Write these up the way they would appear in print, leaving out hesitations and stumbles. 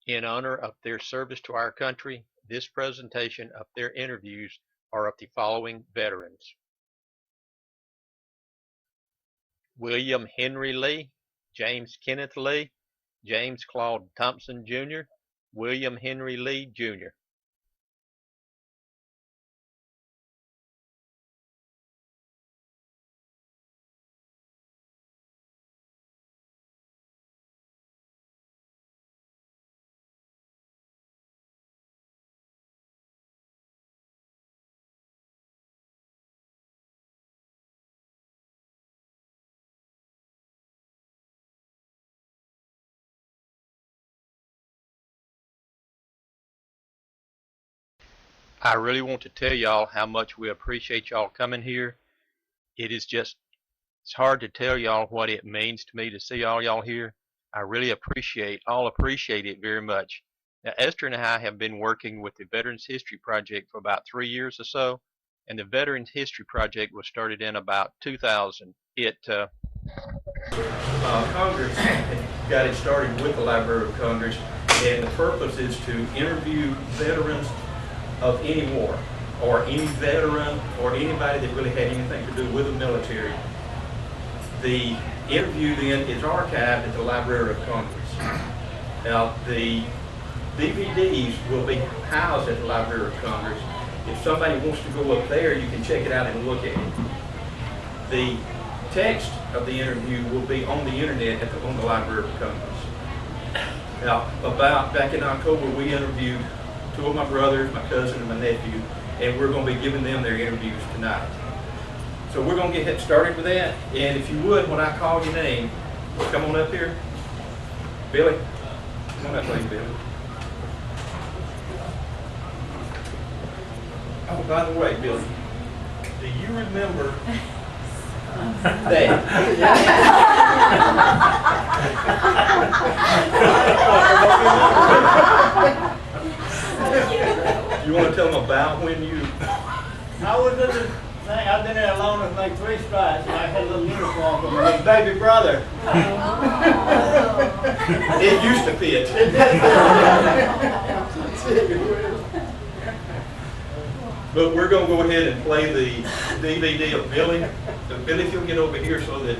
In honor of their service to our country, this presentation of their interviews are of the following veterans: William Henry Lee, James Kenneth Lee, James Claude Thompson, Jr., William Henry Lee, Jr. I really want to tell y'all how much we appreciate y'all coming here. It's hard to tell y'all what it means to me to see all y'all here. I really appreciate it very much. Now, Esther and I have been working with the Veterans History Project for about 3 years or so, and the Veterans History Project was started in about 2000. Congress got it started with the Library of Congress, and the purpose is to interview veterans of any war, or any veteran, or anybody that really had anything to do with the military. The interview then is archived at the Library of Congress. Now, the DVDs will be housed at the Library of Congress. If somebody wants to go up there, you can check it out and look at it. The text of the interview will be on the internet on the Library of Congress. Now, back in October, we interviewed 2 of my brothers, my cousin, and my nephew, and we're going to be giving them their interviews tonight. So we're going to get started with that, and if you would, when I call your name, come on up here. Billy, come on up, please, Billy. Oh, by the way, Billy, do you remember that? You want to tell them about when you... I was in the thing, I've been there alone with like 3 stripes, and I had a little uniform for my baby brother. It used to fit. But we're going to go ahead and play the DVD of Billy. So Billy, if you'll get over here so that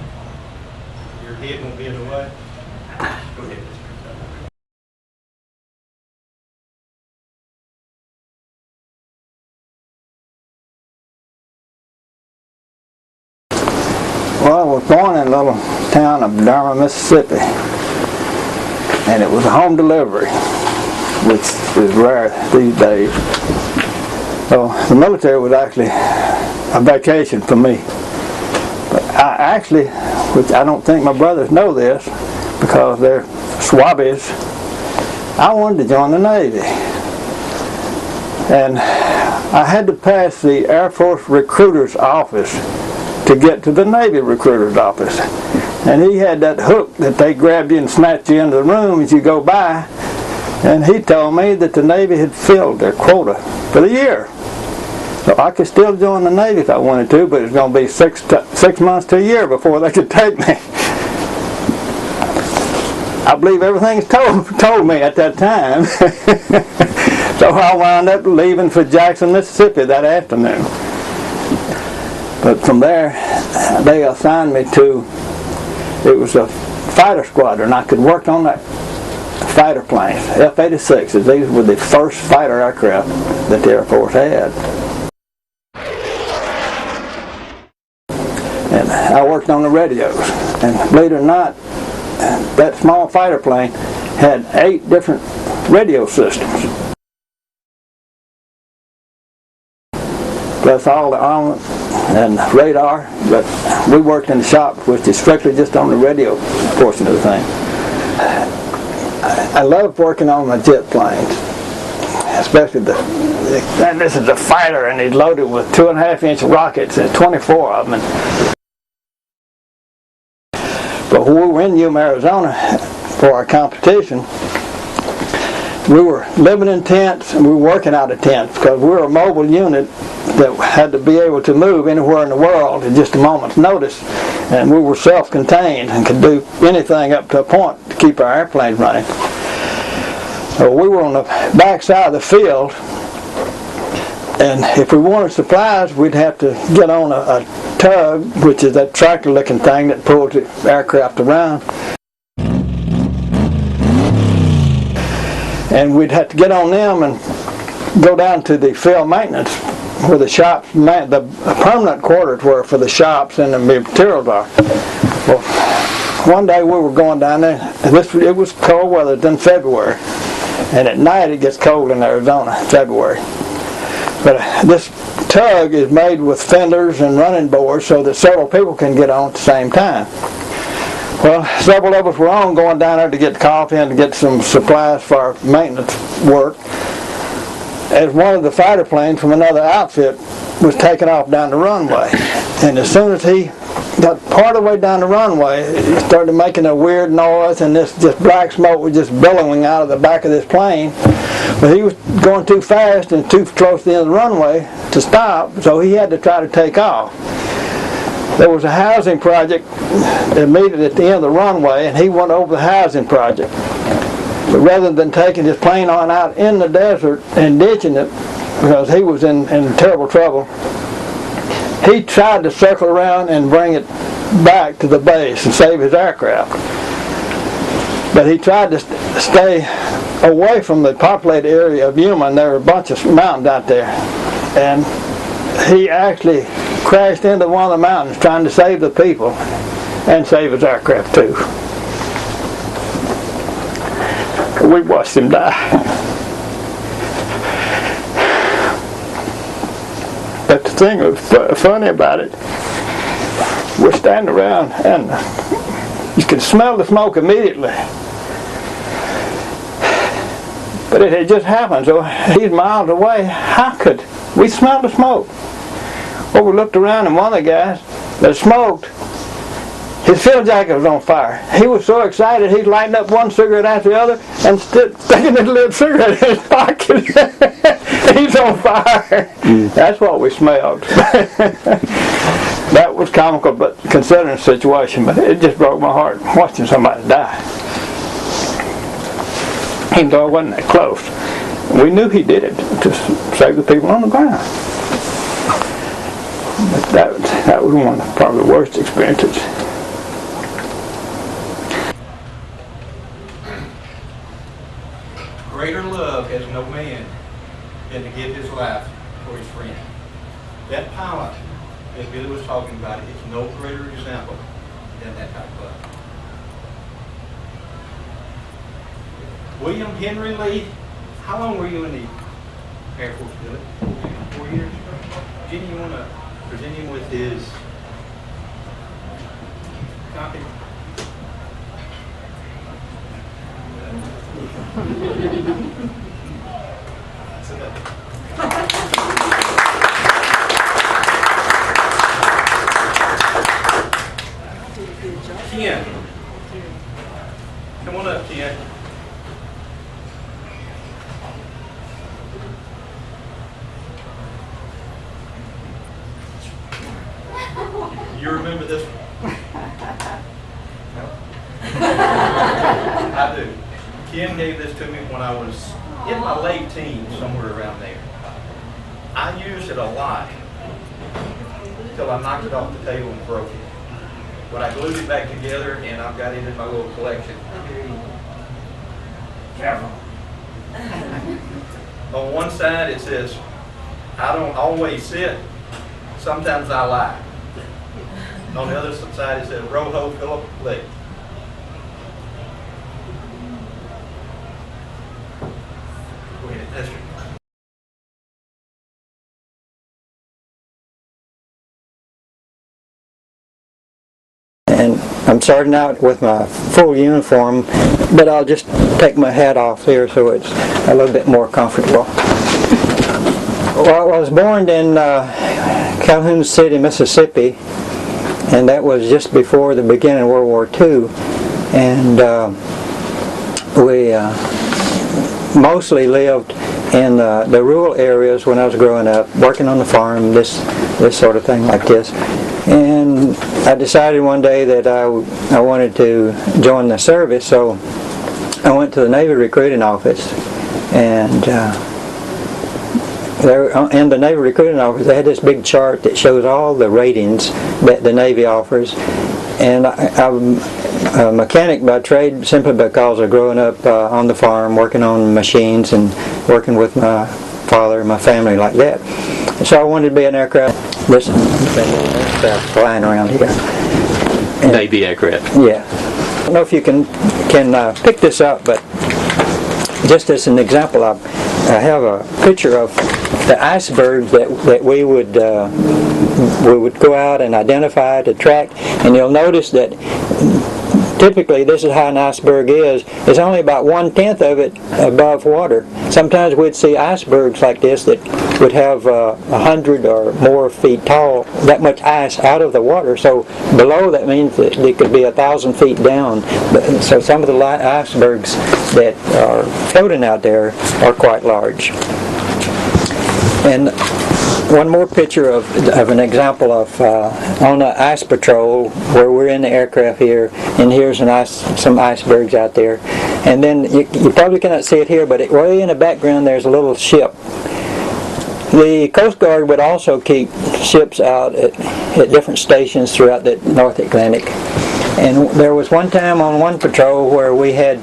your head won't be in the way. Go ahead. Well, I was born in a little town of Durham, Mississippi, and it was a home delivery, which is rare these days. So the military was actually a vacation for me. But I actually, which I don't think my brothers know this because they're swabbies, I wanted to join the Navy. And I had to pass the Air Force recruiter's office to get to the Navy recruiter's office. And he had that hook that they grabbed you and snatched you into the room as you go by. And he told me that the Navy had filled their quota for the year. So I could still join the Navy if I wanted to, but it's going to be 6 months to a year before they could take me. I believe everything's told me at that time. So I wound up leaving for Jackson, Mississippi that afternoon. But from there, they assigned me to, it was a fighter squadron. I could work on that fighter planes, F-86s. These were the first fighter aircraft that the Air Force had. And I worked on the radios. And believe it or not, that small fighter plane had 8 different radio systems. Plus all the armament and radar, but we worked in the shop, which is strictly just on the radio portion of the thing. I love working on my jet planes, especially and this is a fighter, and he's loaded with 2.5-inch rockets, and 24 of them. But when we were in Yuma, Arizona for our competition, we were living in tents and we were working out of tents because we were a mobile unit that had to be able to move anywhere in the world at just a moment's notice, and we were self-contained and could do anything up to a point to keep our airplanes running. We were on the back side of the field, and if we wanted supplies, we'd have to get on a tug, which is that tractor-looking thing that pulls the aircraft around. And we'd have to get on them and go down to the field maintenance where the shops, the permanent quarters were for the shops and the materials are. Well, one day we were going down there, and it was cold weather, it's in February. And at night it gets cold in Arizona, February. But this tug is made with fenders and running boards so that several people can get on at the same time. Well, several of us were on going down there to get coffee and to get some supplies for our maintenance work, as one of the fighter planes from another outfit was taking off down the runway. And as soon as he got part of the way down the runway, he started making a weird noise, and this black smoke was just billowing out of the back of this plane. But he was going too fast and too close to the end of the runway to stop, so he had to try to take off. There was a housing project immediately at the end of the runway, and he went over the housing project. But rather than taking his plane on out in the desert and ditching it, because he was in terrible trouble, he tried to circle around and bring it back to the base and save his aircraft. But he tried to stay away from the populated area of Yuma, and there were a bunch of mountains out there. And he actually crashed into one of the mountains trying to save the people and save his aircraft too. We watched him die. But the thing that was funny about it, we're standing around and you can smell the smoke immediately. But it had just happened, so he's miles away. How could we smell the smoke? Well, we looked around, and one of the guys that smoked, his field jacket was on fire. He was so excited, he's lighting up one cigarette after the other and sticking his little cigarette in his pocket. He's on fire. That's what we smelled. That was comical, but considering the situation, but it just broke my heart watching somebody die. Even though I wasn't that close. We knew he did it to save the people on the ground. But that was one of probably the worst experiences. Greater love has no man than to give his life for his friend. That pilot that Billy was talking about is no greater example than that type of love. William Henry Lee, how long were you in the Air Force, Billy? 4 years? Jenny, you want to present him with his copy? Ken, come on up, Ken. You remember this one? I do. Ken gave this to me when I was in my late teens, somewhere around there. I used it a lot until I knocked it off the table and broke it. But I glued it back together and I've got it in my little collection. Careful. On one side it says, I don't always sit, sometimes I lie. On the other side it says, Roho Philip Lee. Go ahead, that's your And I'm starting out with my full uniform, but I'll just take my hat off here so it's a little bit more comfortable. Well, I was born in Calhoun City, Mississippi, and that was just before the beginning of World War II. And we mostly lived in the rural areas when I was growing up, working on the farm, this sort of thing like this. And I decided one day that I wanted to join the service, so I went to the Navy recruiting office, and there, in the Navy recruiting office, they had this big chart that shows all the ratings that the Navy offers. And I'm a mechanic by trade simply because of growing up on the farm, working on machines and working with my father and my family like that. So I wanted to be an aircraft. Listen, aircraft flying around here. And, Navy aircraft. yeah. I don't know if you can pick this up, but just as an example, I have a picture of the icebergs that we would go out and identify to track, and you'll notice that typically this is how an iceberg is. It's only about 1/10 of it above water. Sometimes we'd see icebergs like this that would have 100 or more feet tall, that much ice out of the water. So below, that means that it could be 1,000 feet down. So some of the icebergs that are floating out there are quite large. And one more picture of an example of on an ice patrol where we're in the aircraft here, and here's some icebergs out there. And then you probably cannot see it here, but way in the background there's a little ship. The Coast Guard would also keep ships out at different stations throughout the North Atlantic. And there was one time on one patrol where we had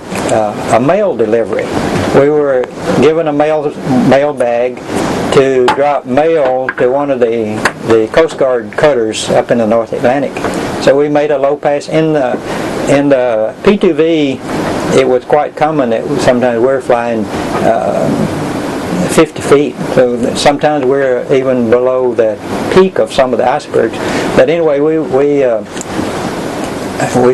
a mail delivery. We were given a mail bag to drop mail to one of the Coast Guard cutters up in the North Atlantic. So we made a low pass in the P2V. It was quite common that sometimes we're flying 50 feet. So sometimes we're even below the peak of some of the icebergs. But anyway, we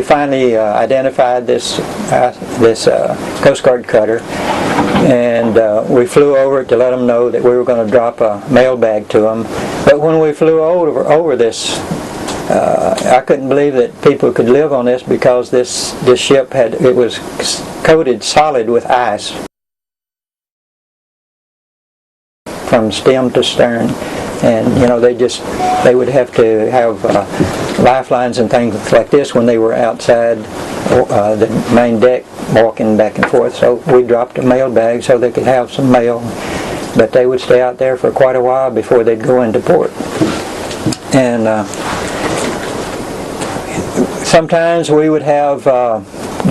finally identified this Coast Guard cutter, and we flew over it to let them know that we were going to drop a mail bag to them. But when we flew over this, I couldn't believe that people could live on this, because this ship it was coated solid with ice from stem to stern. And they would have to have lifelines and things like this when they were outside the main deck walking back and forth. So we dropped a mail bag so they could have some mail, but they would stay out there for quite a while before they'd go into port. And sometimes we would have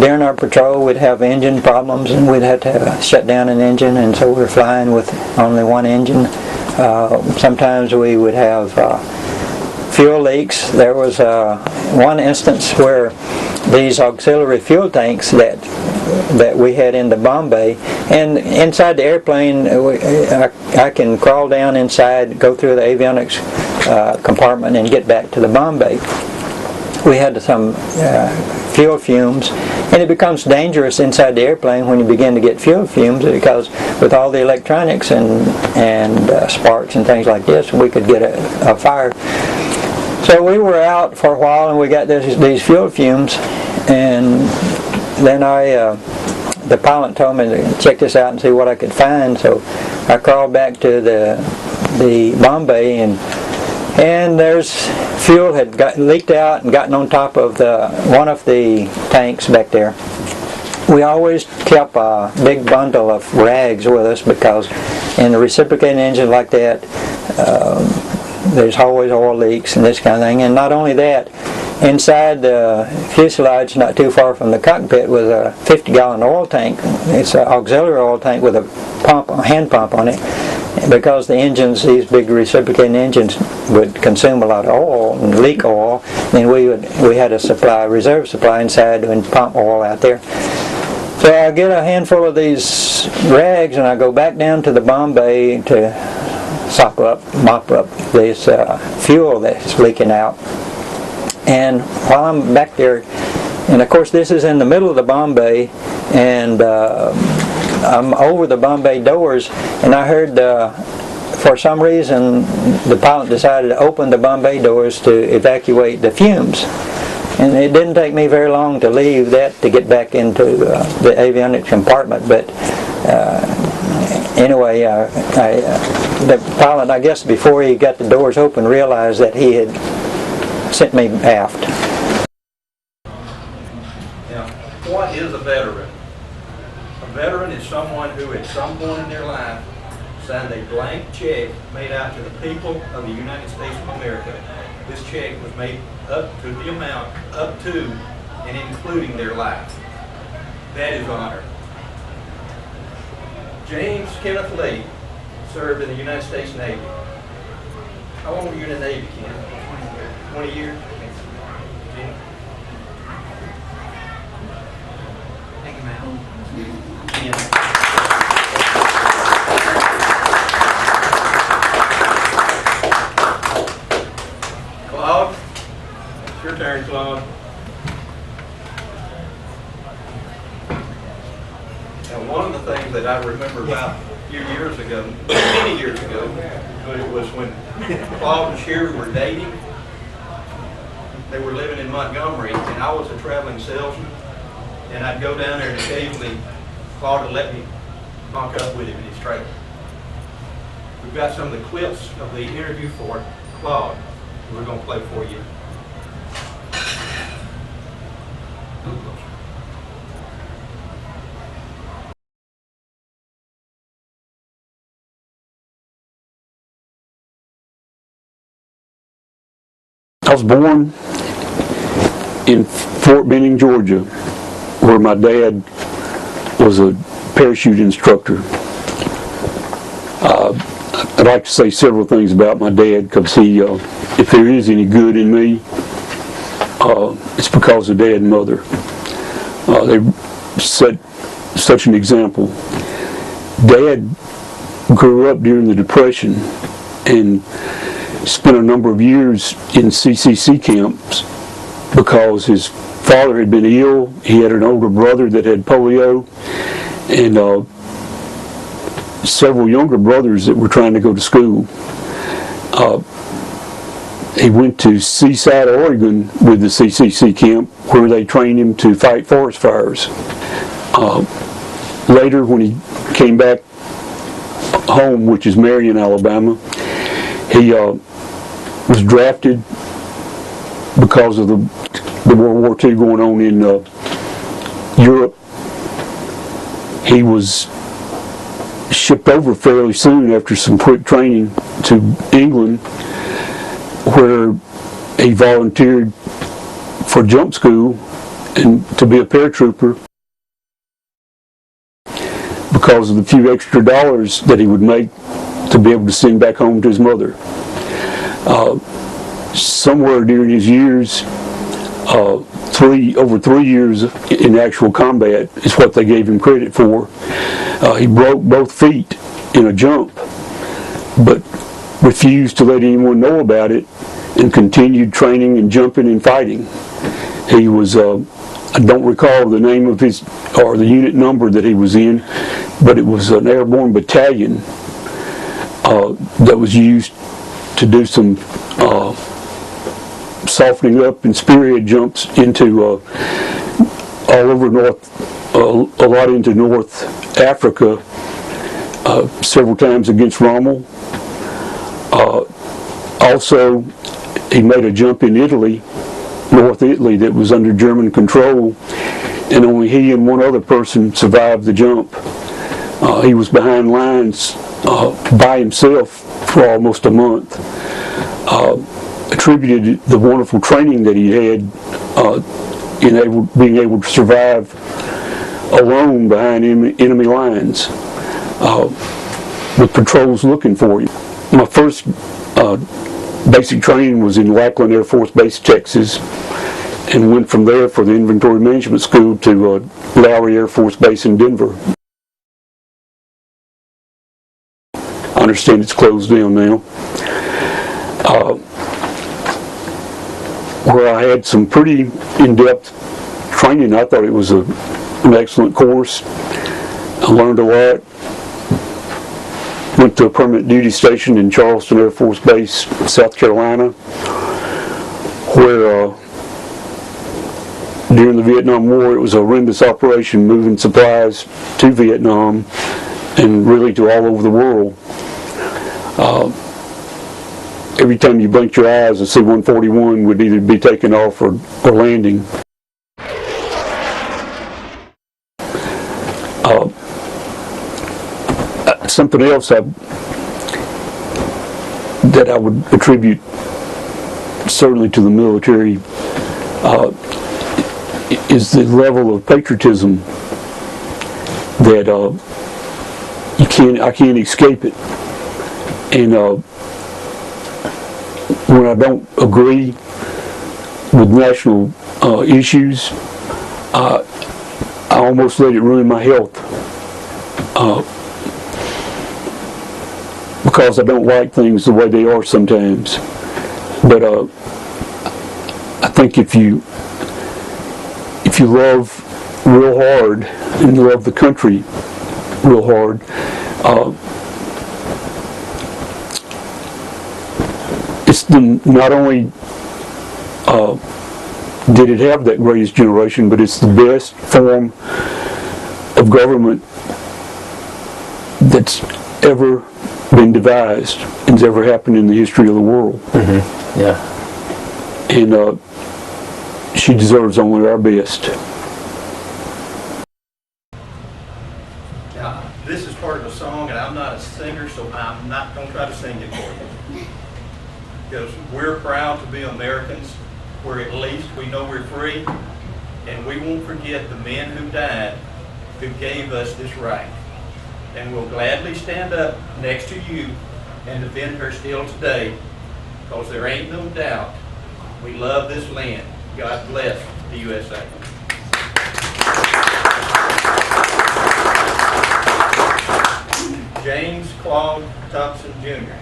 during our patrol we'd have engine problems, and we'd have to shut down an engine, and so we're flying with only one engine. Sometimes we would have fuel leaks. There was one instance where these auxiliary fuel tanks that we had in the bomb bay, and inside the airplane I can crawl down inside, go through the avionics compartment and get back to the bomb bay. We had some fuel fumes, and it becomes dangerous inside the airplane when you begin to get fuel fumes, because with all the electronics and sparks and things like this, we could get a fire. So we were out for a while, and we got these fuel fumes, and then the pilot told me to check this out and see what I could find. So I crawled back to the bomb bay, and there's fuel had leaked out and gotten on top of one of the tanks back there. We always kept a big bundle of rags with us, because in a reciprocating engine like that, there's always oil leaks and this kind of thing. And not only that, inside the fuselage, not too far from the cockpit, was a 50-gallon oil tank. It's an auxiliary oil tank with a hand pump on it. Because the engines, these big reciprocating engines, would consume a lot of oil and leak oil, then we had a reserve supply inside, and pump oil out there. So I get a handful of these rags, and I go back down to the bomb bay to mop up this fuel that's leaking out. And while I'm back there, and of course this is in the middle of the bomb bay, and I'm over the bomb bay doors, and I heard for some reason the pilot decided to open the bomb bay doors to evacuate the fumes. And it didn't take me very long to leave that to get back into the avionics compartment. But anyway, the pilot, I guess before he got the doors open, realized that he had sent me aft. Now, what is a veteran? who at some point in their life signed a blank check made out to the people of the United States of America. This check was made up to the amount up to and including their life. That is honor. James Kenneth Lee served in the United States Navy. How long were you in the Navy, Ken? 20 years. 20 years? Thank you, ma'am. Ken. Claude, it's your turn, Claude. And one of the things that I remember about a few years ago, many years ago, but it was when Claude and Sherry were dating. They were living in Montgomery, and I was a traveling salesman. And I'd go down there, and occasionally Claude would let me knock up with him in his trailer. We've got some of the clips of the interview for Claude that we're going to play for you. I was born in Fort Benning, Georgia, where my dad was a parachute instructor. I'd like to say several things about my dad, because he, if there is any good in me, it's because of Dad and Mother. They set such an example. Dad grew up during the Depression and spent a number of years in CCC camps because his father had been ill. He had an older brother that had polio, and several younger brothers that were trying to go to school. He went to Seaside, Oregon with the CCC camp, where they trained him to fight forest fires. Later, when he came back home, which is Marion, Alabama, he was drafted because of the World War II going on in Europe. He was shipped over fairly soon after some quick training to England, where he volunteered for jump school and to be a paratrooper because of the few extra dollars that he would make to be able to send back home to his mother. Somewhere during his years, over 3 years in actual combat is what they gave him credit for. He broke both feet in a jump, but refused to let anyone know about it and continued training and jumping and fighting. He was, I don't recall the name of his, or the unit number that he was in, but it was an airborne battalion that was used to do some softening up and spearhead jumps into all over a lot into North Africa, several times against Rommel. Also, he made a jump in Italy, North Italy, that was under German control, and only he and one other person survived the jump. He was behind lines by himself for almost a month. Attributed the wonderful training that he had in being able to survive alone behind enemy lines with patrols looking for you. My first basic training was in Lackland Air Force Base, Texas, and went from there for the Inventory Management School to Lowry Air Force Base in Denver. I understand it's closed down now. Where I had some pretty in-depth training. I thought it was an excellent course. I learned a lot. Went to a permanent duty station in Charleston Air Force Base, South Carolina, where during the Vietnam War it was a horrendous operation moving supplies to Vietnam and really to all over the world. Every time you blinked your eyes, a C-141 would either be taken off or landing. something else that I would attribute certainly to the military is the level of patriotism that I can't escape it. And when I don't agree with national issues, I almost let it ruin my health because I don't like things the way they are sometimes. But I think if you love real hard and you love the country real hard, it's not only did it have that greatest generation, but it's the best form of government that's ever been devised and has ever happened in the history of the world. Mm-hmm. Yeah. And she deserves only our best. Now, this is part of a song, and I'm not a singer, so I'm not going to try to sing it for you. Because we're proud to be Americans, where at least we know we're free, and we won't forget the men who died who gave us this right. And we'll gladly stand up next to you and defend her still today, because there ain't no doubt we love this land. God bless the USA. James Claude Thompson, Jr.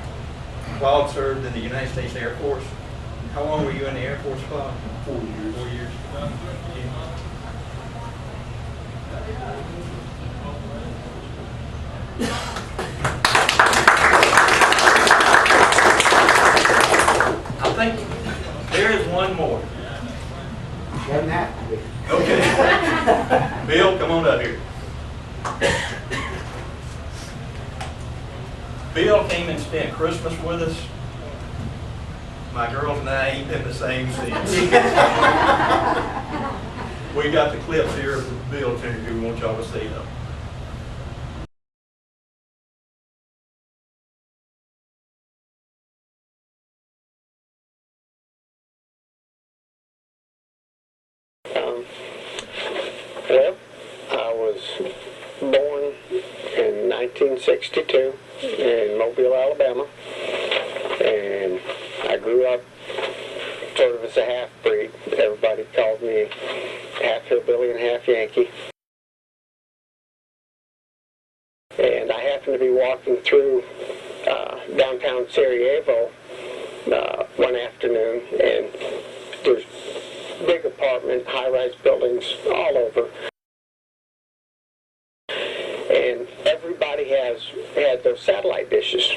Claude served in the United States Air Force. How long were you in the Air Force, Claude? 4 years. 4 years. I think there is one more. Doesn't have to be. Okay. Bill, come on up here. Bill came and spent Christmas with us. My girls and I ain't been the same since. We got the clips here of Bill too. We want y'all to see them. Well, I was born in 1962 in Mobile, Alabama, and I grew up sort of as a half-breed. Everybody called me half hillbilly and half Yankee. And I happened to be walking through downtown Sarajevo one afternoon, and there's big apartment, high-rise buildings all over. And everybody had those satellite dishes.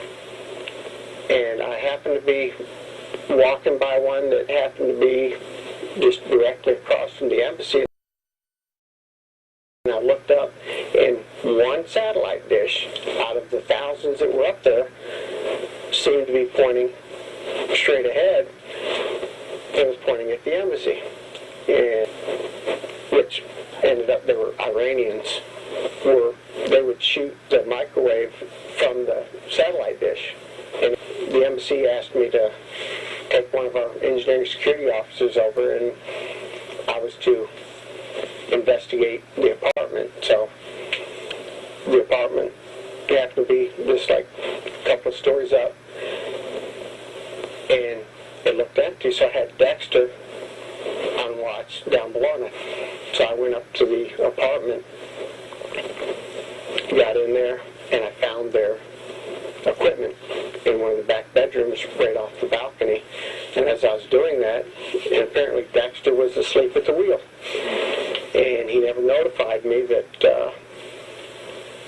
And I happened to be walking by one that happened to be just directly across from the embassy. And I looked up, and one satellite dish out of the thousands that were up there seemed to be pointing straight ahead. It was pointing at the embassy, and which ended up, they were Iranians. They would shoot the microwave from the satellite dish. And the embassy asked me to take one of our engineering security officers over, and I was to investigate the apartment. So the apartment happened to be just like a couple of stories up, and it looked empty, so I had Dexter on watch down below. So I went up to the apartment, got in there, and I found their equipment in one of the back bedrooms right off the balcony. And as I was doing that, and apparently Dexter was asleep at the wheel. And he never notified me that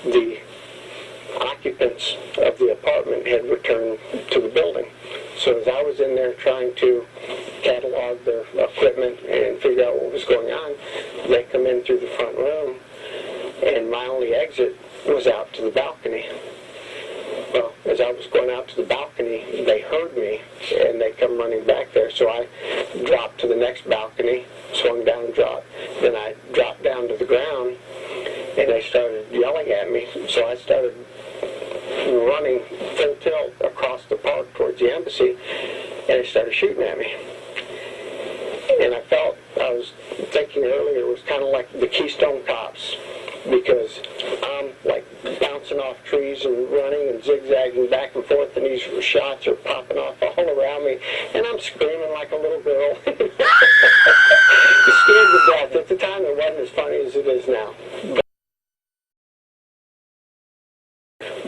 the occupants of the apartment had returned to the building. So as I was in there trying to catalog their equipment and figure out what was going on, they come in through the front room, and my only exit was out to the balcony. Well, as I was going out to the balcony, they heard me, and they come running back there. So I dropped to the next balcony, swung down and dropped. Then I dropped down to the ground, and they started yelling at me. So I started bouncing off trees and running and zigzagging back and forth, and these shots are popping off all around me, and I'm screaming like a little girl. Scared to death. At the time, it wasn't as funny as it is now.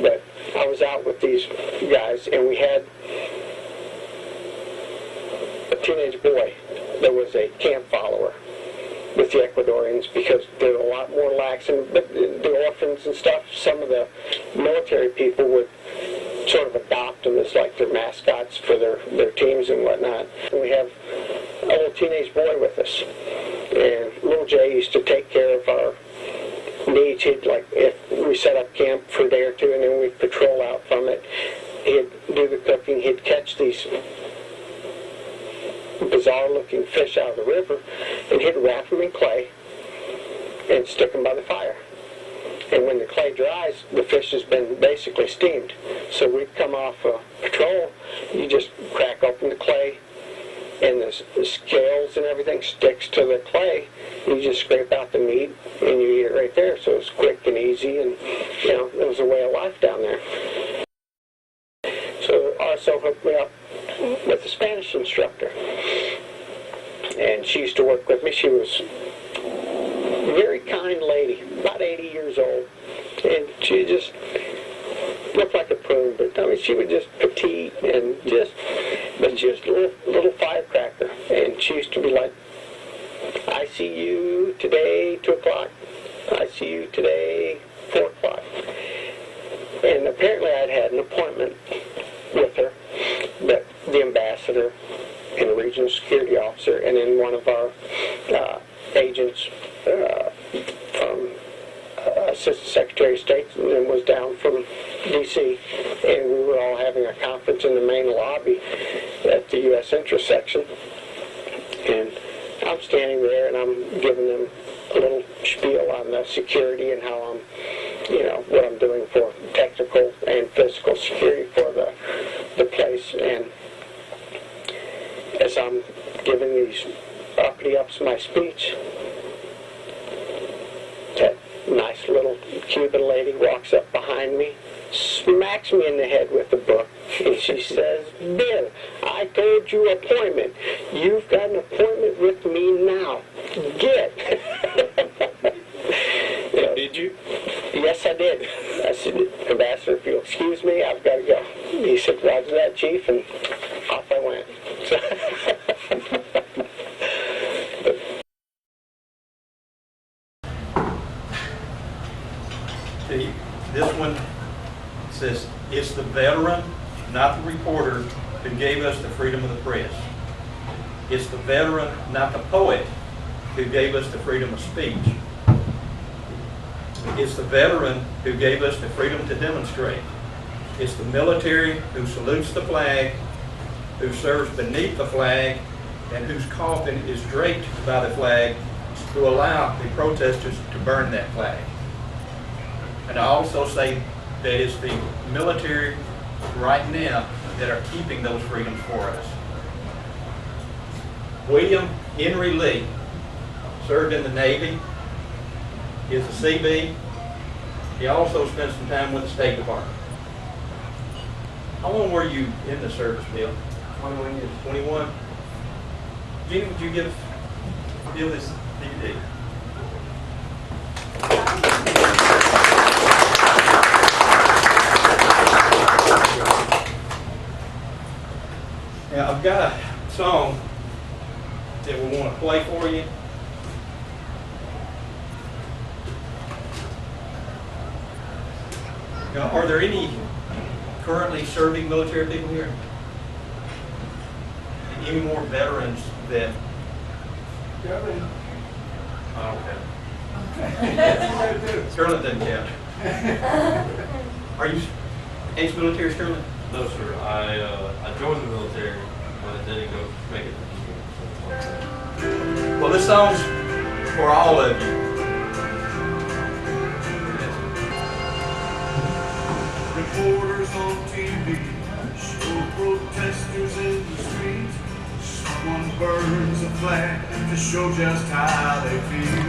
But I was out with these guys, and we had a teenage boy that was a camp follower with the Ecuadorians, because they're a lot more lax, and the orphans and stuff, some of the military people would sort of adopt them as like their mascots for their teams and whatnot. And we have a little teenage boy with us, and little Jay used to take care of our needs. He'd, like, if we set up camp for a day or two and then we'd patrol out from it, he'd do the cooking. He'd catch these bizarre looking fish out of the river, and he'd wrap them in clay and stick them by the fire. And when the clay dries, the fish has been basically steamed. So we'd come off patrol, you just crack open the clay, and the scales and everything sticks to the clay. You just scrape out the meat and you eat it right there. So it's quick and easy, and you know, it was a way of life down there. So also hooked me up with a Spanish instructor, and she used to work with me. She was a very kind lady, about 80 years old, and she just looked like a prune, but I mean, she was just petite and but she was a little firecracker, and she used to be like, I see you today, 2 o'clock. I see you today, 4 o'clock. And apparently I'd had an appointment with her, but the ambassador and the regional security officer, and then one of our agents from Assistant Secretary of State was down from D.C., and we were all having a conference in the main lobby at the U.S. interest section. And I'm standing there and I'm giving them a little spiel on the security and how I'm, you know, what I'm doing for technical and physical security for the place. And as I'm giving these uppity-ups my speech, that nice little Cuban lady walks up behind me, smacks me in the head with the book, and she says, Bill, I told you appointment. You've got an appointment with me now. Get. Did you? Yes, I did. I said, Ambassador, if you'll excuse me, I've got to go. He said, Roger that, Chief, and off I went. See, this one says, it's the veteran, not the reporter, who gave us the freedom of the press. It's the veteran, not the poet, who gave us the freedom of speech. It's the veteran who gave us the freedom to demonstrate. It's the military who salutes the flag, who serves beneath the flag, and whose coffin is draped by the flag, who allow the protesters to burn that flag. And I also say that it's the military right now that are keeping those freedoms for us. William Henry Lee served in the Navy. He is a CB. He also spent some time with the State Department. How long were you in the service, Bill? 21 years. 21? Jeannie, would you give Bill this DVD? Now, I've got a song that we want to play for you. Now, are there any currently serving military people here? Any more veterans that... Oh, okay. Sterling doesn't count. Are you ex-military, Sterling? No, sir. I joined the military, but I didn't go make it. Well, this song's for all of you. Reporters on TV show protesters in the street. Someone burns a flag to show just how they feel.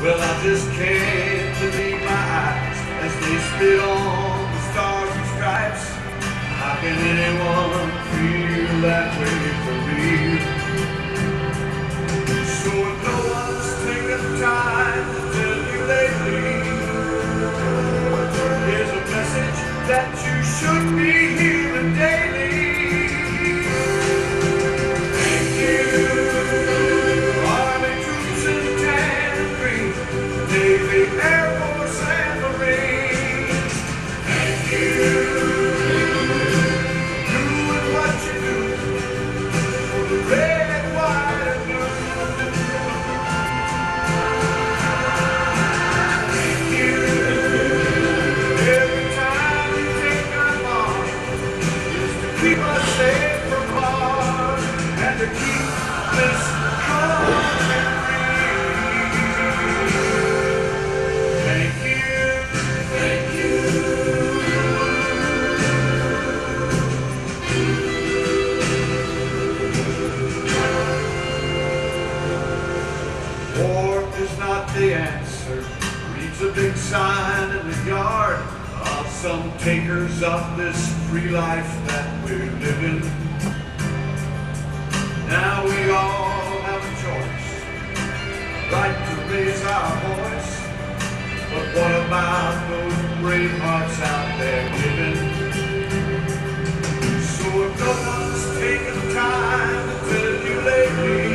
Well, I just can't believe my eyes spit on the stars and stripes. How can anyone feel that way for real? So if no one's taken time to tell you lately, here's a message that you should be hearing daily. Thank you, Army troops in tan and green, Navy, Air Force and Marines. Thank you, doing what you do for the red, white and blue. Thank you, every time you take time off, just to keep us safe from harm and to keep this country free. Thank you, thank you. War is not the answer, reads a big sign in the yard of some takers of this free life that we're living. Now we all have a choice, right to raise our voice, but what about those brave hearts out there giving? So if no one's taking time to tell you lately,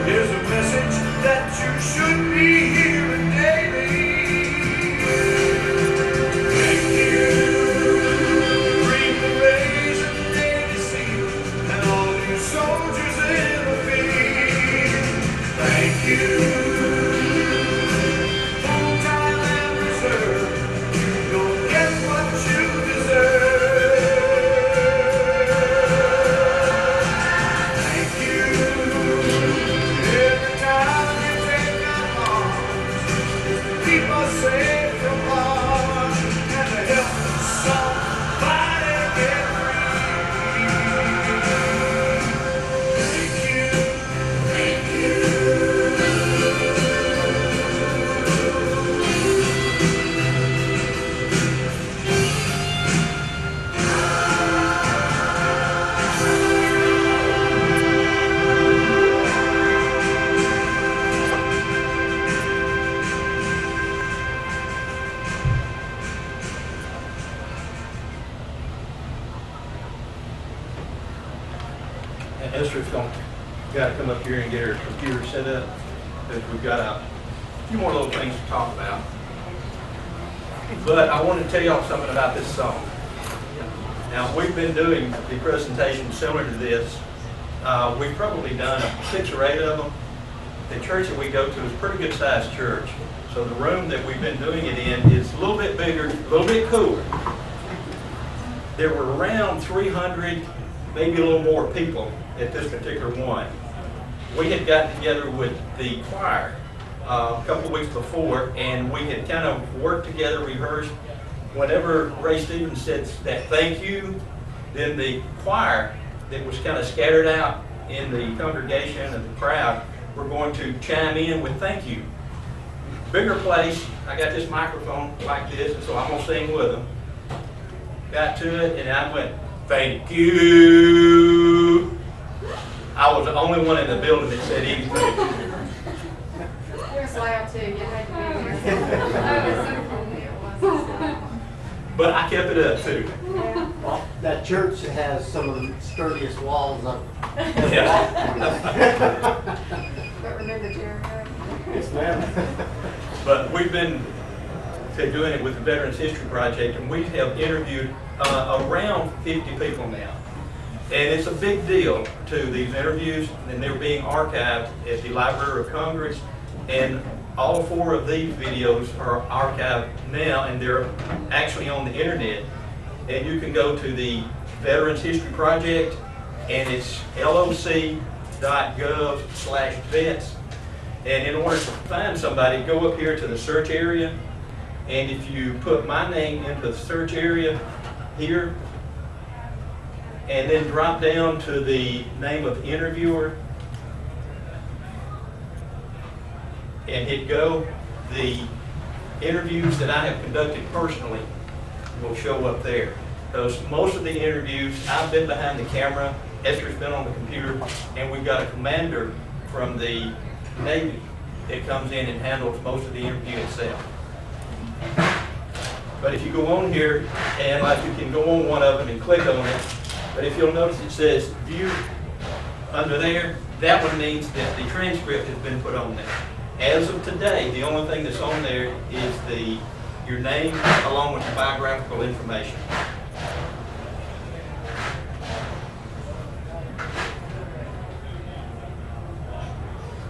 here's a message that you should be hearing daily. Thank you, Green Berets and Navy SEALs, and all you soldiers in the field. Thank you, full-time and reserve, you'll get what you deserve. Thank you. Every time you take our arms, keep us safe from harm and to help somebody get free. Thank you, thank you. And Esther's got to come up here and get her computer set up, because we've got a few more little things to talk about. But I want to tell y'all something about this song. Now, we've been doing the presentation similar to this. We've probably done 6 or 8 of them. The church that we go to is a pretty good sized church. So the room that we've been doing it in is a little bit bigger, a little bit cooler. There were around 300, maybe a little more people at this particular one. We had gotten together with the choir a couple of weeks before, and we had kind of worked together, rehearsed. Whenever Ray Stevens said that thank you, then the choir that was kind of scattered out in the congregation and the crowd were going to chime in with thank you. Bigger place, I got this microphone like this, and so I'm going to sing with them. Got to it, and I went, thank you. I was the only one in the building that said anything. Yours loud too. You had to be there. But I kept it up too. Well, that church has some of the sturdiest walls of. Yeah. But remember Jeremiah? Yes, ma'am. But we've been doing it with the Veterans History Project, and we have interviewed around 50 people now. And it's a big deal to these interviews, and they're being archived at the Library of Congress. And all 4 of these videos are archived now, and they're actually on the internet. And you can go to the Veterans History Project, and it's loc.gov/vets. And in order to find somebody, go up here to the search area, and if you put my name into the search area here, and then drop down to the name of interviewer, and hit go, the interviews that I have conducted personally will show up there. Because most of the interviews, I've been behind the camera, Esther's been on the computer, and we've got a commander from the Navy that comes in and handles most of the interview itself. But if you go on here, and like you can go on one of them and click on it, but if you'll notice it says view under there, that one means that the transcript has been put on there. As of today, the only thing that's on there is your name along with the biographical information.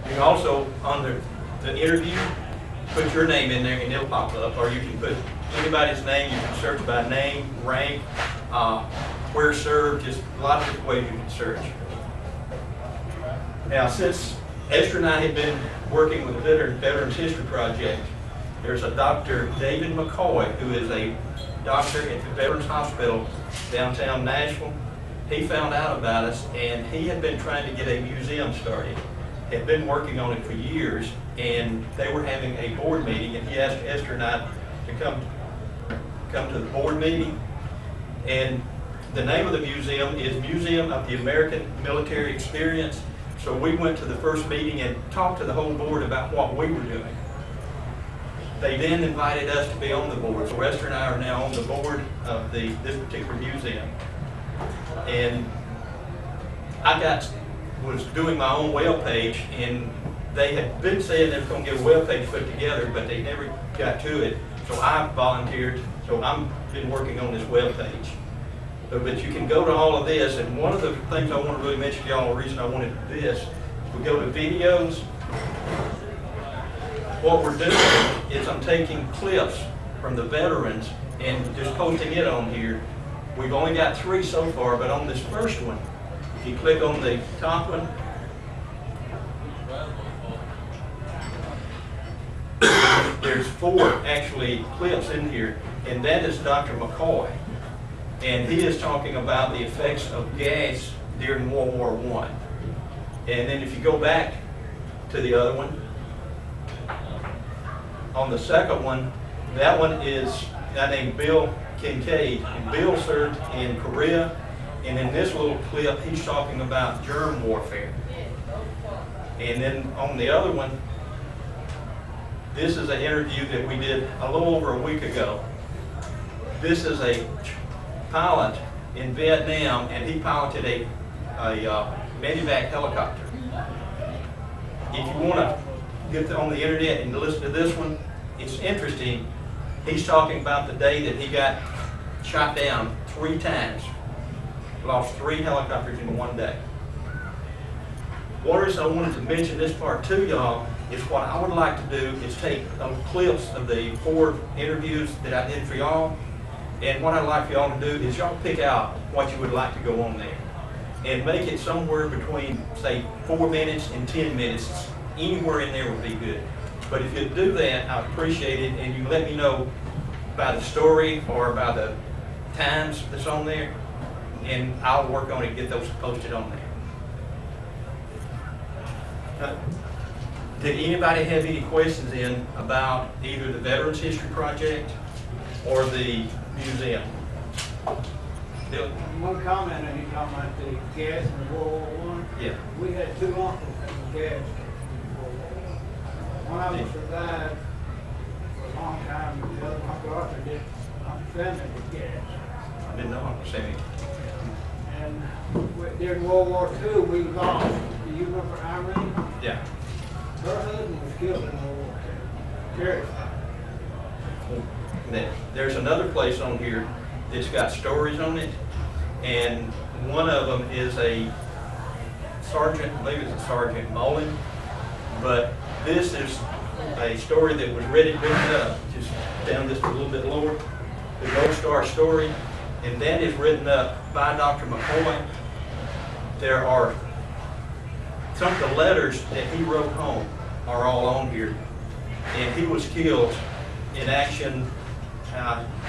You can also, under the interview, put your name in there and it'll pop up, or you can put anybody's name. You can search by name, rank, where served, just a lot of different ways you can search. Now, since Esther and I have been working with the Veterans History Project, there's a Dr. David McCoy, who is a doctor at the Veterans Hospital downtown Nashville. He found out about us, and he had been trying to get a museum started. Had been working on it for years, and they were having a board meeting, and he asked Esther and I to come to the board meeting. And the name of the museum is Museum of the American Military Experience. So we went to the first meeting and talked to the whole board about what we were doing. They then invited us to be on the board. So Esther and I are now on the board of this particular museum. And I was doing my own web page, and they had been saying they were going to get a web page put together, but they never got to it. So I volunteered, so I've been working on this web page. But you can go to all of this, and one of the things I want to really mention to y'all, the reason I wanted to do this, we go to videos. What we're doing is I'm taking clips from the veterans and just posting it on here. We've only got 3 so far, but on this first one, if you click on the top one, there's 4 actually clips in here, and that is Dr. McCoy. And he is talking about the effects of gas during World War I. And then if you go back to the other one, on the second one, that one is a guy named Bill Kincaid. And Bill served in Korea. And in this little clip, he's talking about germ warfare. And then on the other one, this is an interview that we did a little over a week ago. This is a pilot in Vietnam, and he piloted a medevac helicopter. If you want to get on the internet and listen to this one, it's interesting. He's talking about the day that he got shot down 3 times. Lost 3 helicopters in one day. One reason I wanted to mention this part to y'all is what I would like to do is take clips of the 4 interviews that I did for y'all. And what I'd like for y'all to do is y'all pick out what you would like to go on there. And make it somewhere between, say, 4 minutes and 10 minutes. Anywhere in there would be good. But if you do that, I'd appreciate it, and you let me know by the story or by the times that's on there, and I'll work on it and get those posted on there. Did anybody have any questions in about either the Veterans History Project or the museum? One comment, and you talking about the gas in World War I. Yeah. We had 2 uncles in the gas. One of them survived for a long time, and the other Uncle Arthur did. Uncle Sammy with gas. I didn't know Uncle Sammy. And during World War II, we lost. Do you remember Irene? Yeah. Her husband was killed in World War II. Carrie. There's another place on here that's got stories on it, and one of them is a sergeant, I believe it's a Sergeant Mullen, but this is a story that was written up, just down just a little bit lower, the Gold Star story, and that is written up by Dr. McCoy. There are some of the letters that he wrote home are all on here, and he was killed in action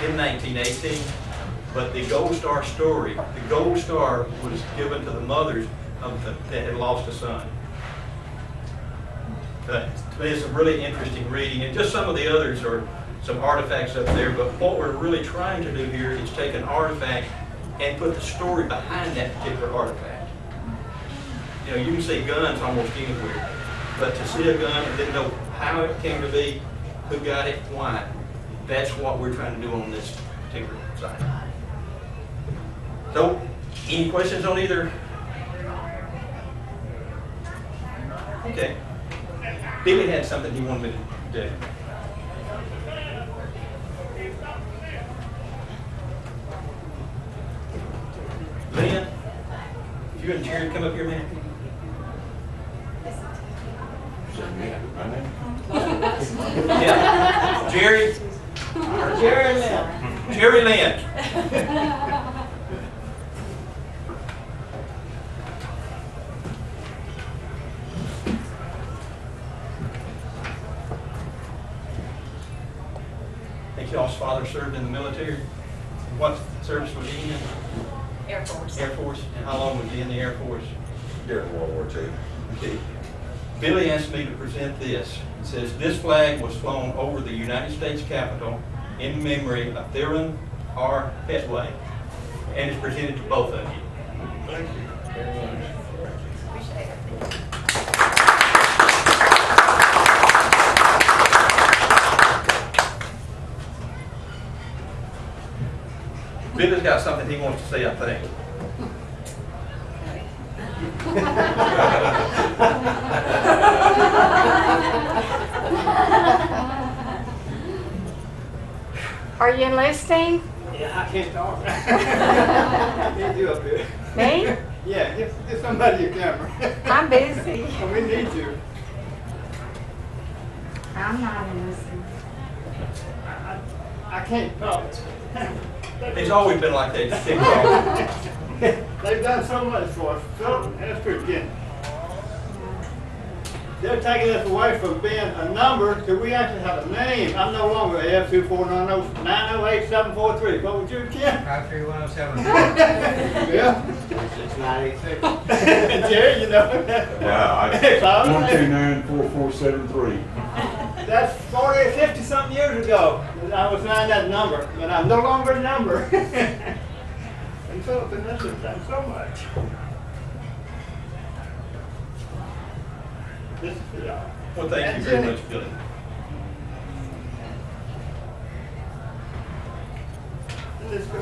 in 1918, but the Gold Star story, the Gold Star was given to the mothers that had lost a son. But to me, it's a really interesting reading, and just some of the others are some artifacts up there, but what we're really trying to do here is take an artifact and put the story behind that particular artifact. You know, you can see guns almost anywhere, but to see a gun and then know how it came to be, who got it, why, that's what we're trying to do on this particular site. So, any questions on either? Okay. Billy had something he wanted me to do. Lynn, if you and Jerry come up here, man. Yeah. Jerry. Jerry Lynn. Jerry Lynn. I think y'all's father served in the military. What service was he in? Air Force. Air Force. And how long was he in the Air Force? During World War II. Okay. Billy asked me to present this. It says, this flag was flown over the United States Capitol in memory of Theron R. Petway, and is presented to both of you. Thank you very much. Appreciate it. Billy's got something he wants to say, I think. Are you enlisting? Yeah, I can't talk. Can't do up here. Me? Yeah, give somebody your camera. I'm busy. We need you. I'm not enlisting. I can't talk. It's always been like that. They've done so much for us. So that's pretty good. They're taking us away from being a number to we actually have a name. I'm no longer F2490908-743. What would you, Ken? 53107. Yeah. It's 986. Jerry, you know. Wow. Claude, 129-4473. that's 40 or 50 something years ago. I was assigned that number, but I'm no longer a number. And Philip, that's done so much. This is for y'all. Well, thank you very much, Billy. Let's go.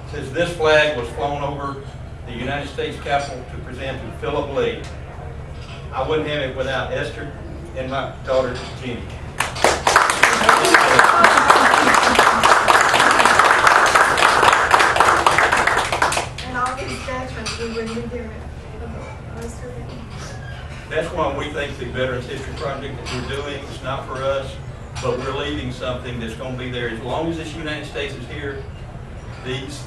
It says this flag was flown over the United States Capitol to present to Philip Lee. I wouldn't have it without Esther and my daughter, Jeannie. And all these veterans, we wouldn't be doing it. That's why we think the Veterans History Project that we're doing is not for us, but we're leaving something that's going to be there. As long as this United States is here, these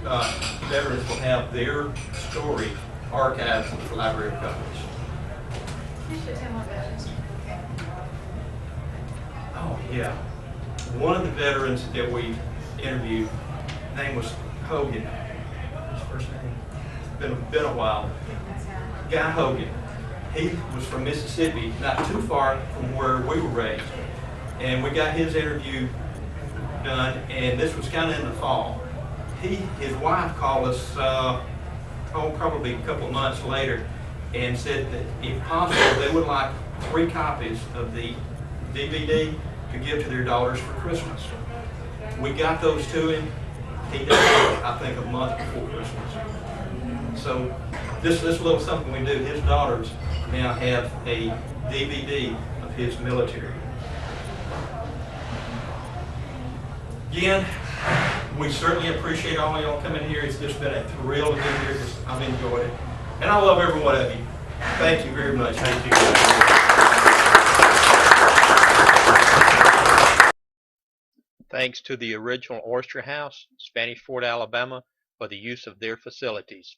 veterans will have their story archived at the Library of Congress. You should tell my veterans. Oh, yeah. One of the veterans that we interviewed, name was Hogan. His first name? Been a while. Guy Hogan. He was from Mississippi, not too far from where we were raised. And we got his interview done, and this was kind of in the fall. His wife called us, probably a couple of months later, and said that if possible, they would like 3 copies of the DVD to give to their daughters for Christmas. We got those to him. He died, I think, a month before Christmas. So this little something we do, his daughters now have a DVD of his military. Again, we certainly appreciate all y'all coming here. It's just been a thrill to be here. I've enjoyed it. And I love every one of you. Thank you very much. Thank you. Thanks to the original Oyster House, Spanish Fort, Alabama, for the use of their facilities.